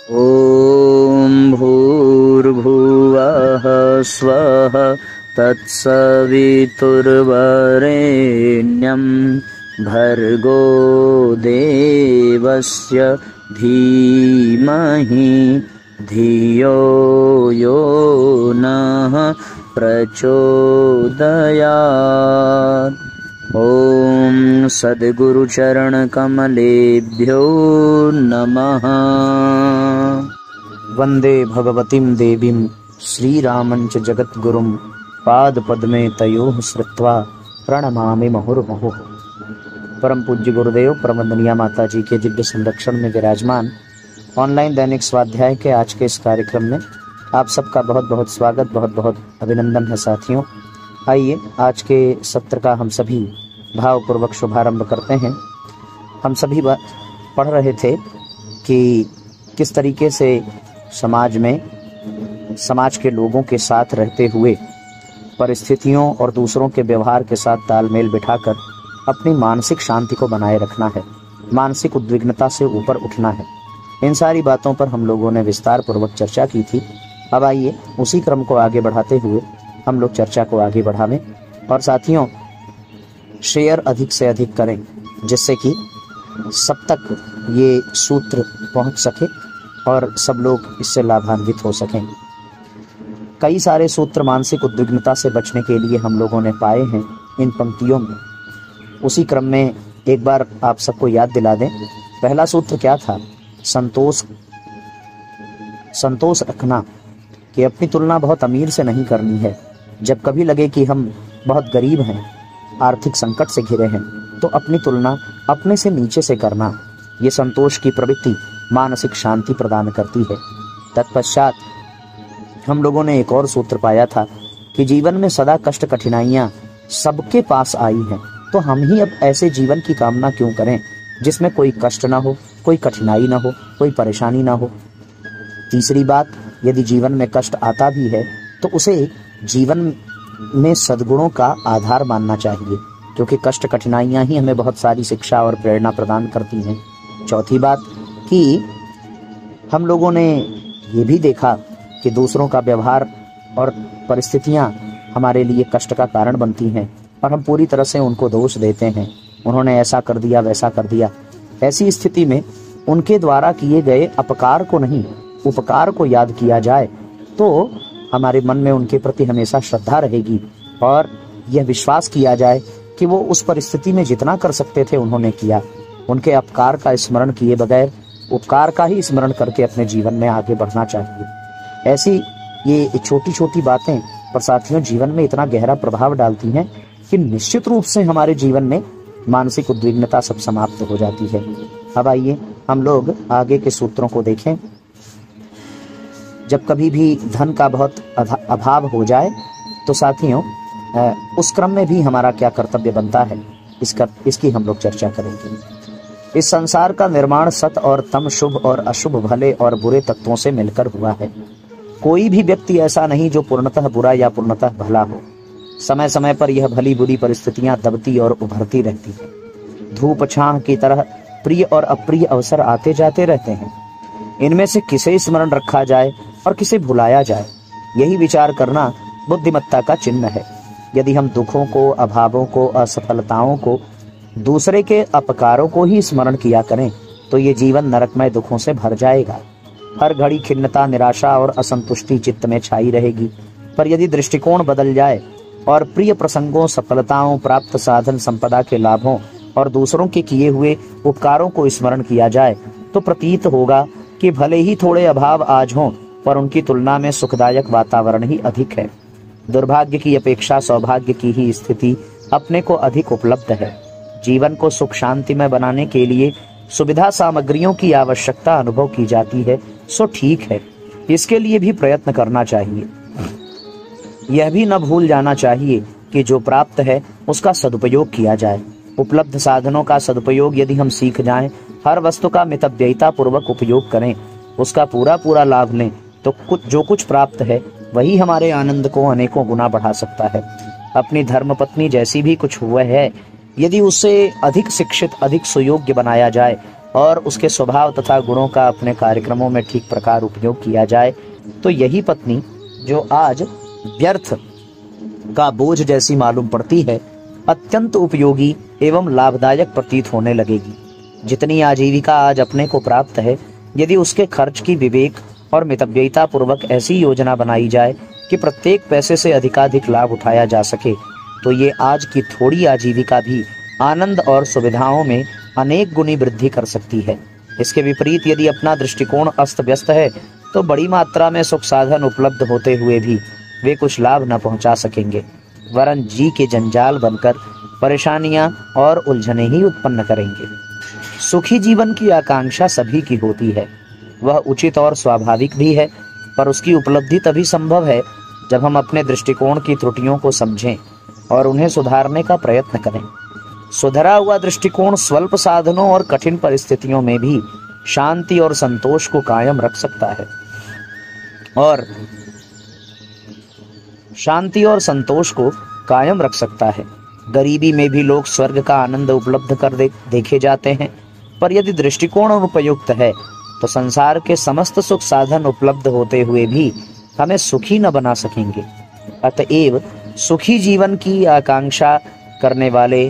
ॐ भूर्भुवः स्वः तत्सवितुर्वरेण्यं भर्गो देवस्य धीमहि धियो यो नः प्रचोदयात्। ॐ सद्गुरुचरणकमलेभ्यो नमः। वन्दे भगवतीं देवीं श्रीरामञ्च जगद्गुरुं पादपद्मे तयोः श्रुत्वा प्रणमामि मुहुर्मुहुः। परम पूज्य गुरुदेव प्रवंदनीय माता जी के दिव्य संरक्षण में विराजमान ऑनलाइन दैनिक स्वाध्याय के आज के इस कार्यक्रम में आप सबका बहुत बहुत स्वागत, बहुत बहुत अभिनंदन है साथियों। आइए आज के सत्र का हम सभी भावपूर्वक शुभारंभ करते हैं। हम सभी पढ़ रहे थे कि किस तरीके से समाज के लोगों के साथ रहते हुए परिस्थितियों और दूसरों के व्यवहार के साथ तालमेल बिठाकर अपनी मानसिक शांति को बनाए रखना है, मानसिक उद्विग्नता से ऊपर उठना है। इन सारी बातों पर हम लोगों ने विस्तार पूर्वक चर्चा की थी। अब आइए उसी क्रम को आगे बढ़ाते हुए हम लोग चर्चा को आगे बढ़ावें और साथियों शेयर अधिक से अधिक करें, जिससे कि सब तक ये सूत्र पहुंच सके और सब लोग इससे लाभान्वित हो सकें। कई सारे सूत्र मानसिक उद्विग्नता से बचने के लिए हम लोगों ने पाए हैं इन पंक्तियों में। उसी क्रम में एक बार आप सबको याद दिला दें। पहला सूत्र क्या था? संतोष रखना, कि अपनी तुलना बहुत अमीर से नहीं करनी है। जब कभी लगे कि हम बहुत गरीब हैं, आर्थिक संकट से घिरे हैं, तो अपनी तुलना अपने से नीचे से करना, ये संतोष की प्रवृत्ति मानसिक शांति प्रदान करती है। तत्पश्चात हम लोगों ने एक और सूत्र पाया था कि जीवन में सदा कष्ट कठिनाइयां सबके पास आई हैं, तो हम ही अब ऐसे जीवन की कामना क्यों करें जिसमें कोई कष्ट ना हो, कोई कठिनाई ना हो, कोई परेशानी ना हो। तीसरी बात, यदि जीवन में कष्ट आता भी है तो उसे जीवन में सद्गुणों का आधार मानना चाहिए, क्योंकि कष्ट कठिनाइयां ही हमें बहुत सारी शिक्षा और प्रेरणा प्रदान करती हैं। चौथी बात कि हम लोगों ने ये भी देखा कि दूसरों का व्यवहार और परिस्थितियां हमारे लिए कष्ट का कारण बनती हैं और हम पूरी तरह से उनको दोष देते हैं, उन्होंने ऐसा कर दिया, वैसा कर दिया। ऐसी स्थिति में उनके द्वारा किए गए अपकार को नहीं, उपकार को याद किया जाए तो हमारे मन में उनके प्रति हमेशा श्रद्धा रहेगी और यह विश्वास किया जाए कि वो उस परिस्थिति में जितना कर सकते थे उन्होंने किया। उनके अपकार का स्मरण किए बगैर उपकार का ही स्मरण करके अपने जीवन में आगे बढ़ना चाहिए। ऐसी ये छोटी छोटी बातें पर साथियों जीवन में इतना गहरा प्रभाव डालती हैं कि निश्चित रूप से हमारे जीवन में मानसिक उद्विग्नता सब समाप्त हो जाती है। अब आइए हम लोग आगे के सूत्रों को देखें। जब कभी भी धन का बहुत अभाव हो जाए तो साथियों उस क्रम में भी हमारा क्या कर्तव्य बनता है, इसकी हम लोग चर्चा करेंगे। इस संसार का निर्माण सत और तम, शुभ और अशुभ, भले और बुरे तत्वों से मिलकर हुआ है। कोई भी व्यक्ति ऐसा नहीं जो पूर्णतः बुरा या पूर्णतः भला हो। समय समय पर यह भली बुरी परिस्थितियां दबती और उभरती रहती हैं। धूप छाह की तरह प्रिय और अप्रिय अवसर आते जाते रहते हैं। इनमें से किसे स्मरण रखा जाए और किसे भुलाया जाए, यही विचार करना बुद्धिमत्ता का चिन्ह है। यदि हम दुखों को, अभावों को, असफलताओं को, दूसरे के अपकारों को ही स्मरण किया करें तो ये जीवन नरकमय दुखों से भर जाएगा। हर घड़ी खिन्नता, निराशा और असंतुष्टि चित्त में छाई रहेगी। पर यदि दृष्टिकोण बदल जाए और प्रिय प्रसंगों, सफलताओं, प्राप्त साधन संपदा के लाभों और दूसरों के किए हुए उपकारों को स्मरण किया जाए तो प्रतीत होगा कि भले ही थोड़े अभाव आज हों, पर उनकी तुलना में सुखदायक वातावरण ही अधिक है। दुर्भाग्य की अपेक्षा सौभाग्य की ही स्थिति अपने को अधिक उपलब्ध है। जीवन को सुख शांति में बनाने के लिए सुविधा सामग्रियों की आवश्यकता अनुभव की जाती है, सो ठीक है, इसके लिए भी प्रयत्न करना चाहिए। यह भी न भूल जाना चाहिए कि जो प्राप्त है उसका सदुपयोग किया जाए। उपलब्ध साधनों का सदुपयोग यदि हम सीख जाएं, हर वस्तु का मितव्ययिता पूर्वक उपयोग करें, उसका पूरा लाभ लें, तो जो कुछ प्राप्त है वही हमारे आनंद को अनेकों गुना बढ़ा सकता है। अपनी धर्मपत्नी जैसी भी कुछ हुआ है, यदि उसे अधिक शिक्षित, अधिक सुयोग्य बनाया जाए और उसके स्वभाव तथा गुणों का अपने कार्यक्रमों में ठीक प्रकार उपयोग किया जाए तो यही पत्नी, जो आज व्यर्थ का बोझ जैसी मालूम पड़ती है, अत्यंत उपयोगी एवं लाभदायक प्रतीत होने लगेगी। जितनी आजीविका आज अपने को प्राप्त है, यदि उसके खर्च की विवेक और मितव्ययिता पूर्वक ऐसी योजना बनाई जाए कि प्रत्येक पैसे से अधिकाधिक लाभ उठाया जा सके, तो ये आज की थोड़ी आजीविका भी आनंद और सुविधाओं में अनेक गुनी वृद्धि कर सकती है। इसके विपरीत यदि अपना दृष्टिकोण अस्त व्यस्त है, तो बड़ी मात्रा में सुख साधन उपलब्ध होते हुए भी वे कुछ लाभ न पहुंचा सकेंगे, वरन जी के जंजाल बनकर परेशानियां और उलझने ही उत्पन्न करेंगे। सुखी जीवन की आकांक्षा सभी की होती है, वह उचित और स्वाभाविक भी है, पर उसकी उपलब्धि तभी संभव है जब हम अपने दृष्टिकोण की त्रुटियों को समझें और उन्हें सुधारने का प्रयत्न करें। सुधरा हुआ दृष्टिकोण स्वल्प साधनों और कठिन परिस्थितियों में भी शांति और संतोष को कायम रख सकता है गरीबी में भी लोग स्वर्ग का आनंद उपलब्ध कर देखे जाते हैं, पर यदि दृष्टिकोण अनुपयुक्त है तो संसार के समस्त सुख साधन उपलब्ध होते हुए भी हमें सुखी न बना सकेंगे। अतएव सुखी जीवन की आकांक्षा करने वाले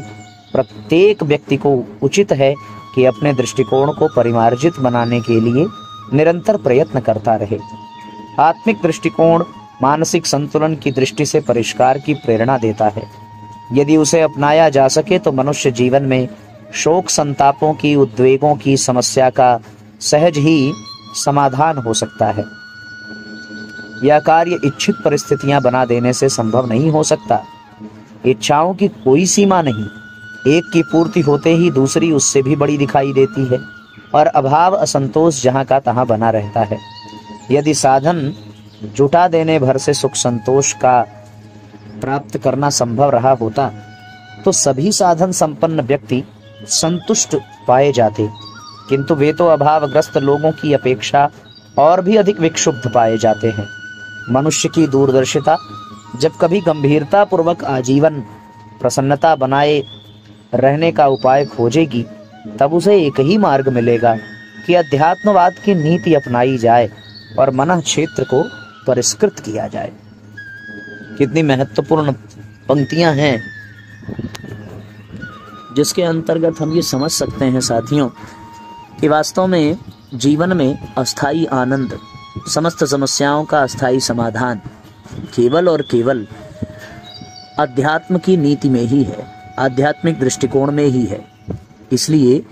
प्रत्येक व्यक्ति को उचित है कि अपने दृष्टिकोण को परिमार्जित बनाने के लिए निरंतर प्रयत्न करता रहे। आत्मिक दृष्टिकोण मानसिक संतुलन की दृष्टि से परिष्कार की प्रेरणा देता है। यदि उसे अपनाया जा सके तो मनुष्य जीवन में शोक संतापों की, उद्वेगों की समस्या का सहज ही समाधान हो सकता है। यह कार्य इच्छित परिस्थितियां बना देने से संभव नहीं हो सकता। इच्छाओं की कोई सीमा नहीं, एक की पूर्ति होते ही दूसरी उससे भी बड़ी दिखाई देती है और अभाव असंतोष जहां का तहां बना रहता है। यदि साधन जुटा देने भर से सुख संतोष का प्राप्त करना संभव रहा होता तो सभी साधन संपन्न व्यक्ति संतुष्ट पाए जाते, किंतु वे तो अभावग्रस्त लोगों की अपेक्षा और भी अधिक विक्षुब्ध पाए जाते हैं। मनुष्य की दूरदर्शिता जब कभी गंभीरता पूर्वक आजीवन प्रसन्नता बनाए रहने का उपाय खोजेगी, तब उसे एक ही मार्ग मिलेगा कि अध्यात्मवाद की नीति अपनाई जाए और मन क्षेत्र को परिष्कृत किया जाए। कितनी महत्वपूर्ण पंक्तियां हैं जिसके अंतर्गत हम ये समझ सकते हैं साथियों कि वास्तव में जीवन में अस्थाई आनंद, समस्त समस्याओं का अस्थाई समाधान केवल और केवल अध्यात्म की नीति में ही है, आध्यात्मिक दृष्टिकोण में ही है। इसलिए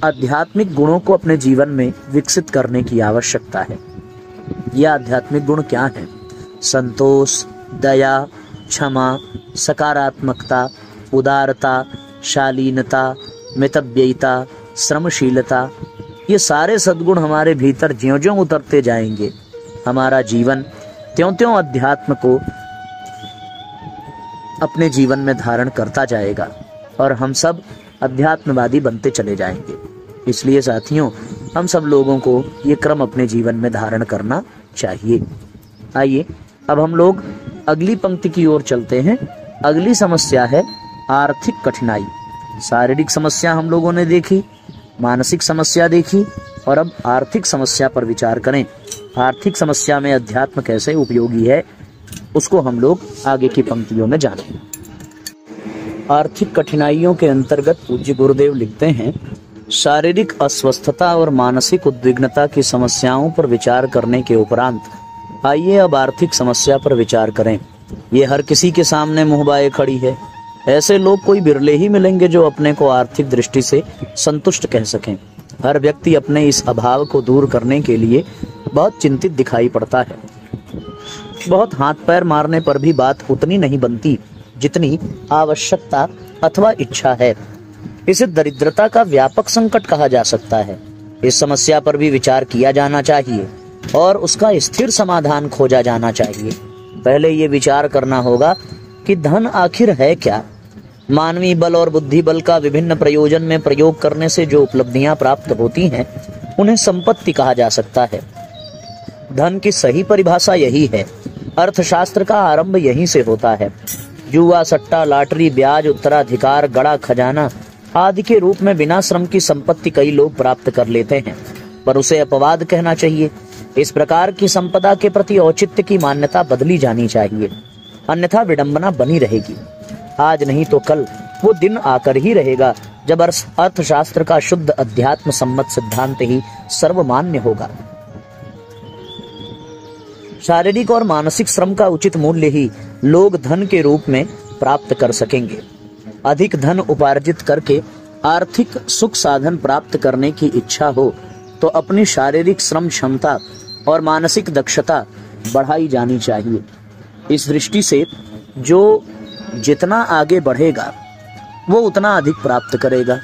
आध्यात्मिक गुणों को अपने जीवन में विकसित करने की आवश्यकता है। यह आध्यात्मिक गुण क्या है? संतोष, दया, क्षमा, सकारात्मकता, उदारता, शालीनता, मितव्ययिता, श्रमशीलता, ये सारे सद्गुण हमारे भीतर ज्यों-ज्यों उतरते जाएंगे, हमारा जीवन त्यों-त्यों अध्यात्म को अपने जीवन में धारण करता जाएगा और हम सब अध्यात्मवादी बनते चले जाएंगे। इसलिए साथियों, हम सब लोगों को ये क्रम अपने जीवन में धारण करना चाहिए। आइए अब हम लोग अगली पंक्ति की ओर चलते हैं। अगली समस्या है आर्थिक कठिनाई। शारीरिक समस्या हम लोगों ने देखी, मानसिक समस्या देखी, और अब आर्थिक समस्या पर विचार करें। आर्थिक समस्या में अध्यात्म कैसे उपयोगी है, उसको हम लोग आगे की पंक्तियों में जानें। आर्थिक कठिनाइयों के अंतर्गत पूज्य गुरुदेव लिखते हैं, शारीरिक अस्वस्थता और मानसिक उद्विग्नता की समस्याओं पर विचार करने के उपरांत आइए अब आर्थिक समस्या पर विचार करें। ये हर किसी के सामने मुहबाए खड़ी है। ऐसे लोग कोई बिरले ही मिलेंगे जो अपने को आर्थिक दृष्टि से संतुष्ट कह सकें। हर व्यक्ति अपने इस अभाव को दूर करने के लिए बहुत चिंतित दिखाई पड़ता है। बहुत हाथ पैर मारने पर भी बात उतनी नहीं बनती जितनी आवश्यकता अथवा इच्छा है। इसे दरिद्रता का व्यापक संकट कहा जा सकता है। इस समस्या पर भी विचार किया जाना चाहिए और उसका स्थिर समाधान खोजा जाना चाहिए। पहले ये विचार करना होगा कि धन आखिर है क्या। मानवीय बल और बुद्धि बल का विभिन्न प्रयोजन में प्रयोग करने से जो उपलब्धियां प्राप्त होती हैं, उन्हें संपत्ति कहा जा सकता है। धन की सही परिभाषा यही है। अर्थशास्त्र का आरंभ यहीं से होता है। जुआ, सट्टा, लॉटरी, ब्याज, उत्तराधिकार, गड़ा खजाना आदि के रूप में बिना श्रम की संपत्ति कई लोग प्राप्त कर लेते हैं, पर उसे अपवाद कहना चाहिए। इस प्रकार की संपदा के प्रति औचित्य की मान्यता बदली जानी चाहिए, अन्यथा विडंबना बनी रहेगी। आज नहीं तो कल वो दिन आकर ही रहेगा जब अर्थशास्त्र का शुद्ध अध्यात्म सम्मत सिद्धांत ही सर्वमान्य होगा। शारीरिक और मानसिक श्रम का उचित मूल्य ही लोग धन के रूप में प्राप्त कर सकेंगे। अधिक धन उपार्जित करके आर्थिक सुख साधन प्राप्त करने की इच्छा हो तो अपनी शारीरिक श्रम क्षमता और मानसिक दक्षता बढ़ाई जानी चाहिए। इस दृष्टि से जो जितना आगे बढ़ेगा वो उतना अधिक प्राप्त करेगा।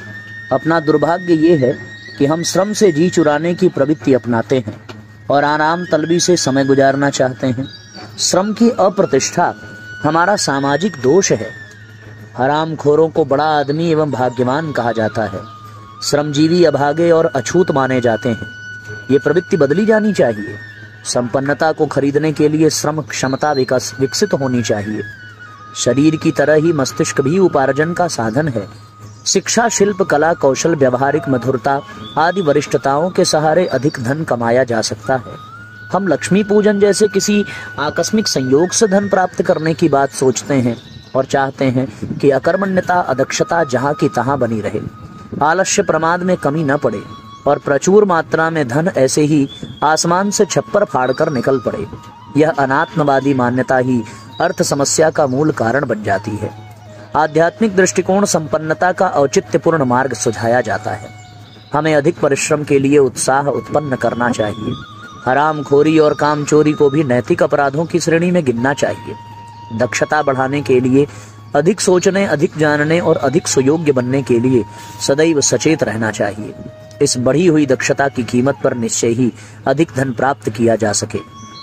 अपना दुर्भाग्य ये है कि हम श्रम से जी चुराने की प्रवृत्ति अपनाते हैं और आराम तलबी से समय गुजारना चाहते हैं। श्रम की अप्रतिष्ठा हमारा सामाजिक दोष है। हरामखोरों को बड़ा आदमी एवं भाग्यवान कहा जाता है। श्रमजीवी अभागे और अछूत माने जाते हैं। ये प्रवृत्ति बदली जानी चाहिए। संपन्नता को खरीदने के लिए श्रम क्षमता विकसित होनी चाहिए। शरीर की तरह ही मस्तिष्क भी उपार्जन का साधन है। शिक्षा, शिल्प, कला, कौशल, व्यवहारिक मधुरता आदि वरिष्ठताओं के सहारे अधिक धन कमाया जा सकता है। हम लक्ष्मी पूजन जैसे किसी आकस्मिक संयोग से धन प्राप्त करने की बात सोचते हैं और चाहते हैं कि अकर्मण्यता, अदक्षता जहाँ की तहाँ बनी रहे, आलस्य प्रमाद में कमी न पड़े और प्रचुर मात्रा में धन ऐसे ही आसमान से छप्पर फाड़कर निकल पड़े। यह अनात्मवादी मान्यता ही अर्थ समस्या का मूल कारण बन जाती है। आध्यात्मिक दृष्टिकोण संपन्नता का औचित्यपूर्ण मार्ग सुझाया जाता है। हमें अधिक परिश्रम के लिए उत्साह उत्पन्न करना चाहिए। हरामखोरी और कामचोरी को भी नैतिक अपराधों की श्रेणी में गिनना चाहिए। दक्षता बढ़ाने के लिए, अधिक सोचने, अधिक जानने और अधिक सुयोग्य बनने के लिए सदैव सचेत रहना चाहिए। इस बढ़ी हुई दक्षता की कीमत पर निश्चय ही अधिक धन प्राप्त किया जा सके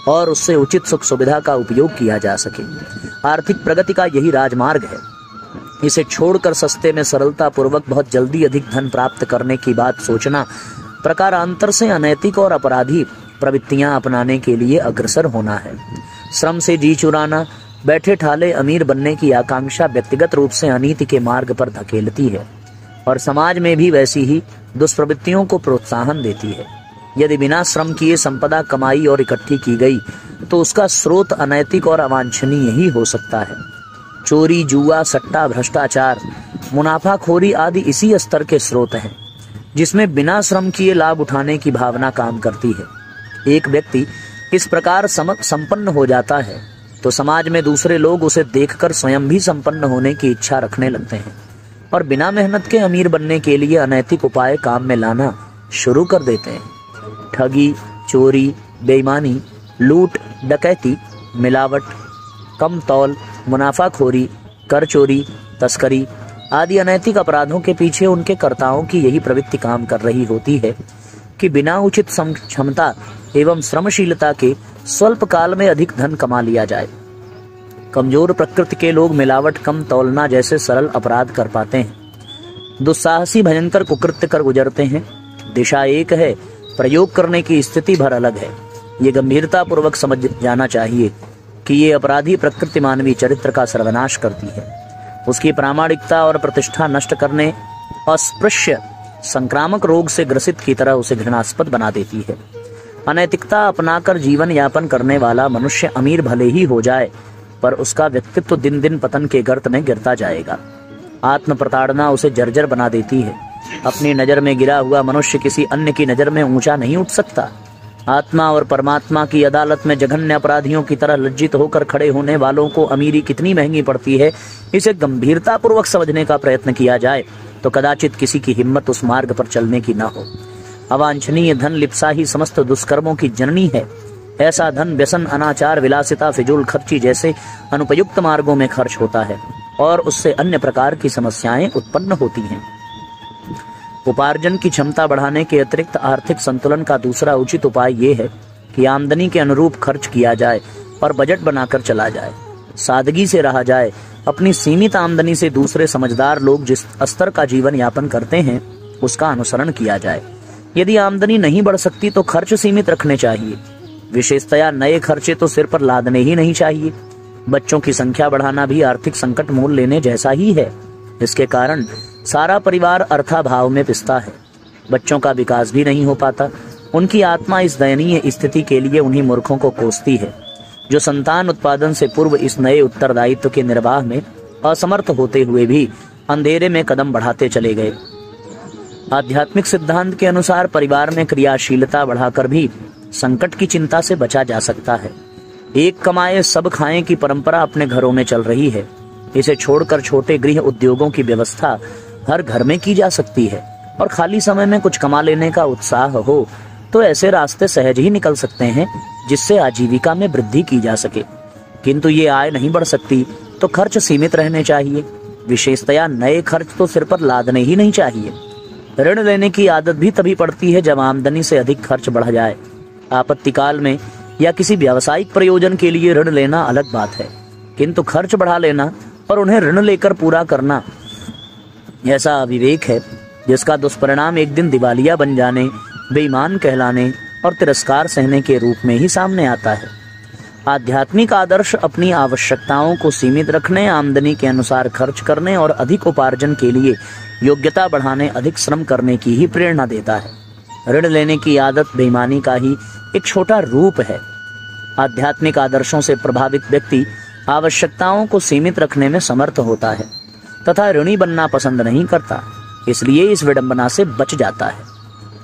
और उससे उचित सुख सुविधा का उपयोग किया जा सके। आर्थिक प्रगति का यही राजमार्ग है। इसे छोड़कर सस्ते में सरलता पूर्वक बहुत जल्दी अधिक धन प्राप्त करने की बात सोचना प्रकारांतर से अनैतिक और अपराधी प्रवृत्तियां अपनाने के लिए अग्रसर होना है। श्रम से जी चुराना, बैठे ठाले अमीर बनने की आकांक्षा व्यक्तिगत रूप से अनीति के मार्ग पर धकेलती है और समाज में भी वैसी ही दुष्प्रवृत्तियों को प्रोत्साहन देती है। यदि बिना श्रम किए संपदा कमाई और इकट्ठी की गई तो उसका स्रोत अनैतिक और अवांछनीय ही हो सकता है। चोरी, जुआ, सट्टा, भ्रष्टाचार, मुनाफाखोरी आदि इसी स्तर के स्रोत हैं जिसमें बिना श्रम किए लाभ उठाने की भावना काम करती है। एक व्यक्ति इस प्रकार संपन्न हो जाता है तो समाज में दूसरे लोग उसे देखकर स्वयं भी संपन्न होने की इच्छा रखने लगते हैं और बिना मेहनत के अमीर बनने के लिए अनैतिक उपाय काम में लाना शुरू कर देते हैं। ठगी, चोरी, बेईमानी, लूट, डकैती, मिलावट, कम तौल, मुनाफाखोरी, कर चोरी, तस्करी आदि अनैतिक अपराधों के पीछे उनके कर्ताओं की यही प्रवृत्ति काम कर रही होती है कि बिना उचित क्षमता एवं श्रमशीलता के स्वल्प काल में अधिक धन कमा लिया जाए। कमजोर प्रकृति के लोग मिलावट, कम तौलना जैसे सरल अपराध कर पाते हैं। दुस्साहसी भयंकर कुकृत्य कर गुजरते हैं। दिशा एक है, प्रयोग करने की स्थिति भर अलग है। ये गंभीरता पूर्वक समझ जाना चाहिए कि ये अपराधी प्रकृति मानवीय चरित्र का सर्वनाश करती है। उसकी प्रामाणिकता और प्रतिष्ठा नष्ट करने, अस्पृश्य संक्रामक रोग से ग्रसित की तरह उसे घृणास्पद बना देती है। अनैतिकता अपनाकर जीवन यापन करने वाला मनुष्य अमीर भले ही हो जाए पर उसका व्यक्तित्व दिन दिन पतन के गर्त में गिरता जाएगा। आत्म प्रताड़ना उसे जर्जर बना देती है। अपनी नजर में गिरा हुआ मनुष्य किसी अन्य की नजर में ऊंचा नहीं उठ सकता। आत्मा और परमात्मा की अदालत में जघन्य अपराधियों की तरह लज्जित होकर खड़े होने वालों को अमीरी कितनी महंगी पड़ती है, इसे गंभीरता पूर्वक समझने का प्रयत्न किया जाए तो कदाचित किसी की हिम्मत उस मार्ग पर चलने की न हो। अवांछनीय धन लिप्सा ही समस्त दुष्कर्मों की जननी है। ऐसा धन व्यसन, अनाचार, विलासिता, फिजूल खर्ची जैसे अनुपयुक्त मार्गों में खर्च होता है और उससे अन्य प्रकार की समस्याएं उत्पन्न होती हैं। उपार्जन की क्षमता बढ़ाने के अतिरिक्त आर्थिक संतुलन का दूसरा उचित उपाय ये है कि आमदनी के अनुरूप खर्च किया जाए और बजट बनाकर चला जाए। सादगी से रहा जाए। अपनी सीमित आमदनी से दूसरे समझदार लोग जिस स्तर का जीवन यापन करते हैं उसका अनुसरण किया जाए। यदि आमदनी नहीं बढ़ सकती तो खर्च सीमित रखने चाहिए। विशेषतया नए खर्चे तो सिर पर लादने ही नहीं चाहिए। बच्चों की संख्या बढ़ाना भी आर्थिक संकट मोल लेने जैसा ही है। इसके कारण सारा परिवार अर्थाभाव में पिसता है। बच्चों का विकास भी नहीं हो पाता। उनकी आत्मा इस दयनीय स्थिति के लिए उन्हीं मूर्खों को कोसती है जो संतान उत्पादन से पूर्व इस नए उत्तरदायित्व के निर्वाह में असमर्थ होते हुए भी अंधेरे में कदम बढ़ाते चले गए। आध्यात्मिक सिद्धांत के अनुसार परिवार में क्रियाशीलता बढ़ाकर भी संकट की चिंता से बचा जा सकता है। एक कमाए सब खाएं की परंपरा अपने घरों में चल रही है। इसे छोड़कर छोटे गृह उद्योगों की व्यवस्था हर घर में की जा सकती है और खाली समय में कुछ कमा लेने का उत्साह हो तो ऐसे रास्ते सहज ही निकल सकते हैं जिससे आजीविका में वृद्धि की जा सके। किंतु ये आय नहीं बढ़ सकती तो खर्च सीमित रहने चाहिए। विशेषतया नए खर्च तो सिर पर लादने ही नहीं चाहिए। ऋण लेने की आदत भी तभी पड़ती है जब आमदनी से अधिक खर्च बढ़ जाए। आपत्तिकाल में या किसी व्यावसायिक प्रयोजन के लिए ऋण लेना अलग बात है, किंतु खर्च बढ़ा लेना और उन्हें ऋण लेकर पूरा करना ऐसा अविवेक है जिसका दुष्परिणाम एक दिन दिवालिया बन जाने, बेईमान कहलाने और तिरस्कार सहने के रूप में ही सामने आता है। आध्यात्मिक आदर्श अपनी आवश्यकताओं को सीमित रखने, आमदनी के अनुसार खर्च करने और अधिक उपार्जन के लिए योग्यता बढ़ाने, अधिक श्रम करने की ही प्रेरणा देता है। ऋण लेने की आदत बेईमानी का ही एक छोटा रूप है। आध्यात्मिक आदर्शों से प्रभावित व्यक्ति आवश्यकताओं को सीमित रखने में समर्थ होता है तथा ऋणी बनना पसंद नहीं करता, इसलिए इस विडंबना से बच जाता है।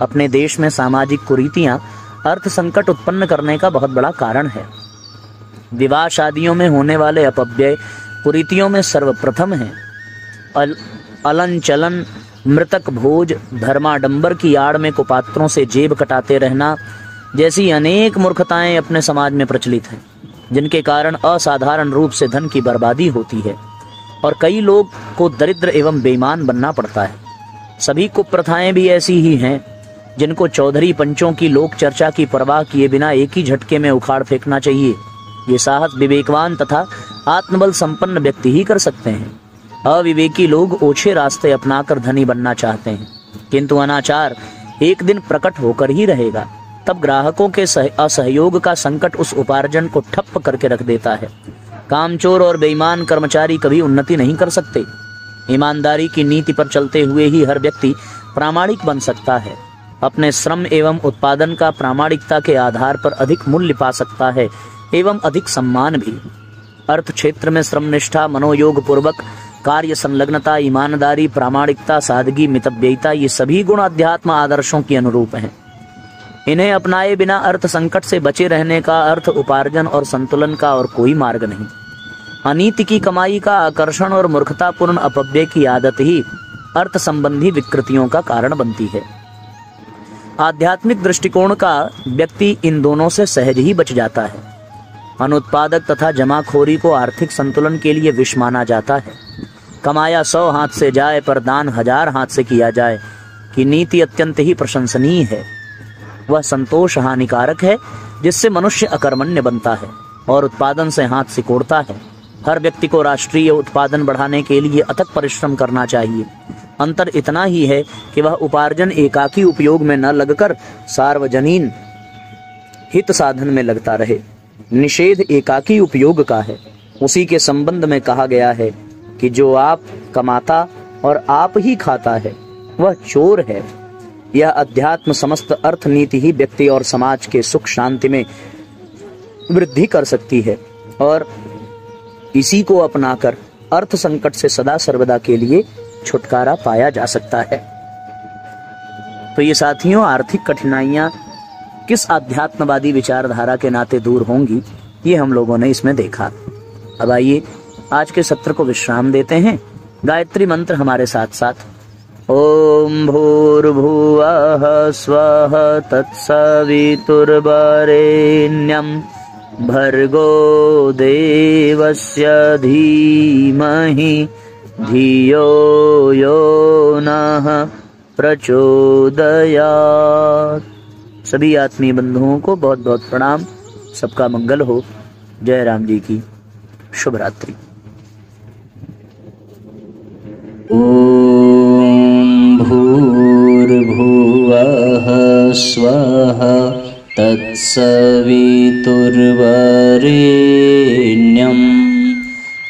अपने देश में सामाजिक कुरीतियां अर्थ संकट उत्पन्न करने का बहुत बड़ा कारण है। विवाह शादियों में होने वाले अपव्यय कुरीतियों में सर्वप्रथम है। अलन चलन, मृतक भोज, धर्माडंबर की आड़ में कुपात्रों से जेब कटाते रहना जैसी अनेक मूर्खताएं अपने समाज में प्रचलित हैं, जिनके कारण असाधारण रूप से धन की बर्बादी होती है और कई लोग को दरिद्र एवं बेईमान बनना पड़ता है। सभी कुप्रथाएं भी ऐसी ही हैं जिनको चौधरी पंचों की लोक चर्चा की परवाह किए बिना एक ही झटके में उखाड़ फेंकना चाहिए। ये साहस विवेकवान तथा आत्मबल संपन्न व्यक्ति ही कर सकते हैं। अविवेकी लोग ओछे रास्ते अपनाकर धनी बनना चाहते हैं, किंतु अनाचार एक दिन प्रकट होकर ही रहेगा। तब ग्राहकों के असहयोग का संकट उस उपार्जन को ठप्प करके रख देता है। कामचोर और बेईमान कर्मचारी कभी उन्नति नहीं कर सकते। ईमानदारी की नीति पर चलते हुए ही हर व्यक्ति प्रामाणिक बन सकता है। अपने श्रम एवं उत्पादन का प्रामाणिकता के आधार पर अधिक मूल्य पा सकता है एवं अधिक सम्मान भी। अर्थ क्षेत्र में श्रमनिष्ठा, मनोयोग पूर्वक कार्य संलग्नता, ईमानदारी, प्रामाणिकता, सादगी, मितव्ययिता ये सभी गुण अध्यात्म आदर्शों के अनुरूप हैं। इन्हें अपनाए बिना अर्थ संकट से बचे रहने का, अर्थ उपार्जन और संतुलन का और कोई मार्ग नहीं। अनीति की कमाई का आकर्षण और मूर्खतापूर्ण अपव्यय की आदत ही अर्थ संबंधी विकृतियों का कारण बनती है। आध्यात्मिक दृष्टिकोण का व्यक्ति इन दोनों से सहज ही बच जाता है। अनुत्पादक तथा जमाखोरी को आर्थिक संतुलन के लिए विष माना जाता है। कमाया 100 हाथ से जाए पर दान 1000 हाथ से किया जाए कि नीति अत्यंत ही प्रशंसनीय है। वह संतोष हानिकारक है जिससे मनुष्य अकर्मण्य बनता है और उत्पादन से हाथ सिकोड़ता है। हर व्यक्ति को राष्ट्रीय उत्पादन बढ़ाने के लिए अथक परिश्रम करना चाहिए। अंतर इतना ही है कि वह उपार्जन एकाकी उपयोग में न लगकर सार्वजनीन हित साधन में लगता रहे। निषेध एकाकी उपयोग का है। उसी के संबंध में कहा गया है कि जो आप कमाता और आप ही खाता है वह चोर है। यह अध्यात्म समस्त अर्थ नीति ही व्यक्ति और समाज के सुख शांति में वृद्धि कर सकती है और इसी को अपनाकर अर्थ संकट से सदा सर्वदा के लिए छुटकारा पाया जा सकता है। तो ये साथियों, आर्थिक कठिनाइयां किस आध्यात्मवादी विचारधारा के नाते दूर होंगी, ये हम लोगों ने इसमें देखा। अब आइए आज के सत्र को विश्राम देते हैं। गायत्री मंत्र हमारे साथ साथ। ओम भूर्भुवः स्वः तत्सवितुर्वरेण्यं भर्गो देवस्य धीमहि धियो यो नः प्रचोदयात्। सभी आत्मीय बंधुओं को बहुत बहुत प्रणाम। सबका मंगल हो। जय राम जी की। शुभ रात्रि। ओम भूर्भुवः स्वः तत्सवितुर्वरेण्यं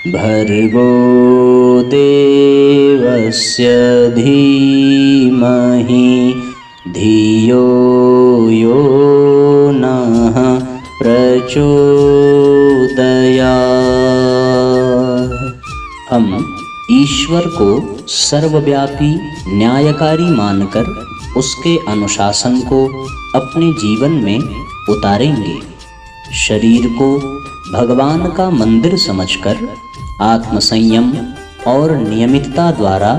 भर्गो देवस्य धीमहि धियो यो नः प्रचोदयात्। हम ईश्वर को सर्वव्यापी न्यायकारी मानकर उसके अनुशासन को अपने जीवन में उतारेंगे। शरीर को भगवान का मंदिर समझकर आत्मसंयम और नियमितता द्वारा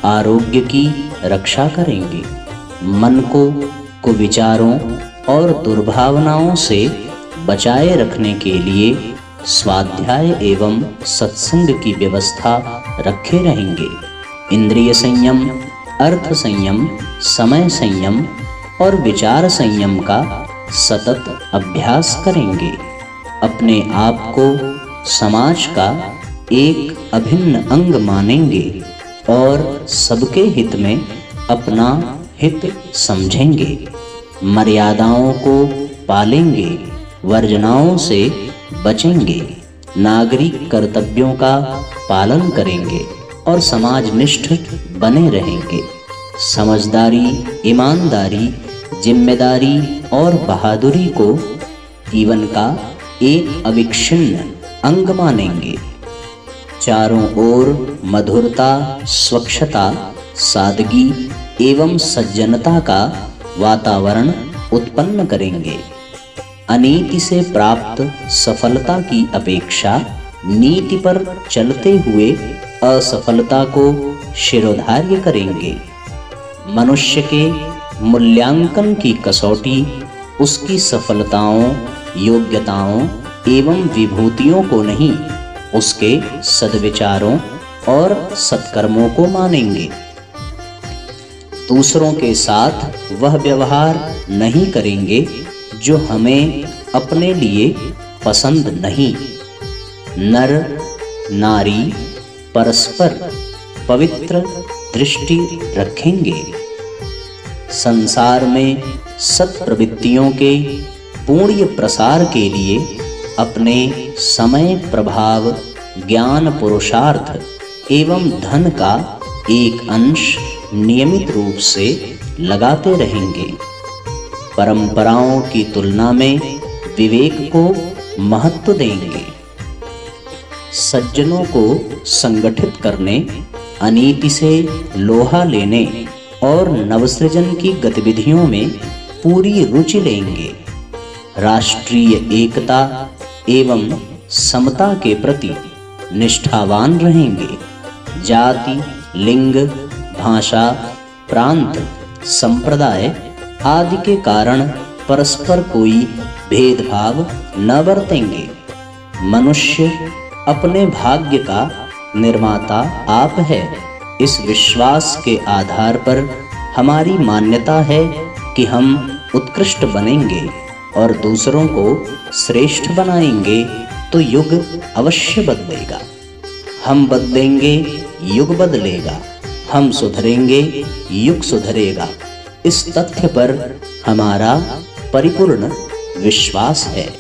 आरोग्य की रक्षा करेंगे। मन को कुविचारों और दुर्भावनाओं से बचाए रखने के लिए स्वाध्याय एवं सत्संग की व्यवस्था रखे रहेंगे। इंद्रिय संयम, अर्थ संयम, समय संयम और विचार संयम का सतत अभ्यास करेंगे। अपने आप को समाज का एक अभिन्न अंग मानेंगे और सबके हित में अपना हित समझेंगे। मर्यादाओं को पालेंगे, वर्जनाओं से बचेंगे, नागरिक कर्तव्यों का पालन करेंगे और समाजनिष्ठ बने रहेंगे। समझदारी, ईमानदारी, जिम्मेदारी और बहादुरी को जीवन का एक अविच्छिन्न अंग मानेंगे। चारों ओर मधुरता, स्वच्छता, सादगी एवं सज्जनता का वातावरण उत्पन्न करेंगे। अनीति से प्राप्त सफलता की अपेक्षा नीति पर चलते हुए असफलता को शिरोधार्य करेंगे। मनुष्य के मूल्यांकन की कसौटी उसकी सफलताओं, योग्यताओं एवं विभूतियों को नहीं, उसके सद्विचारों और सत्कर्मों को मानेंगे। दूसरों के साथ वह व्यवहार नहीं करेंगे जो हमें अपने लिए पसंद नहीं। नर नारी परस्पर पवित्र दृष्टि रखेंगे। संसार में सत्प्रवृत्तियों के पूर्ण प्रसार के लिए अपने समय, प्रभाव, ज्ञान, पुरुषार्थ एवं धन का एक अंश नियमित रूप से लगाते रहेंगे। परंपराओं की तुलना में विवेक को महत्व देंगे। सज्जनों को संगठित करने, अनीति से लोहा लेने और नवसृजन की गतिविधियों में पूरी रुचि लेंगे। राष्ट्रीय एकता एवं समता के प्रति निष्ठावान रहेंगे। जाति, लिंग, भाषा, प्रांत, संप्रदाय आदि के कारण परस्पर कोई भेदभाव न बरतेंगे। मनुष्य अपने भाग्य का निर्माता आप है। इस विश्वास के आधार पर हमारी मान्यता है कि हम उत्कृष्ट बनेंगे और दूसरों को श्रेष्ठ बनाएंगे तो युग अवश्य बदलेगा। हम बदलेंगे, युग बदलेगा। हम सुधरेंगे, युग सुधरेगा। इस तथ्य पर हमारा परिपूर्ण विश्वास है।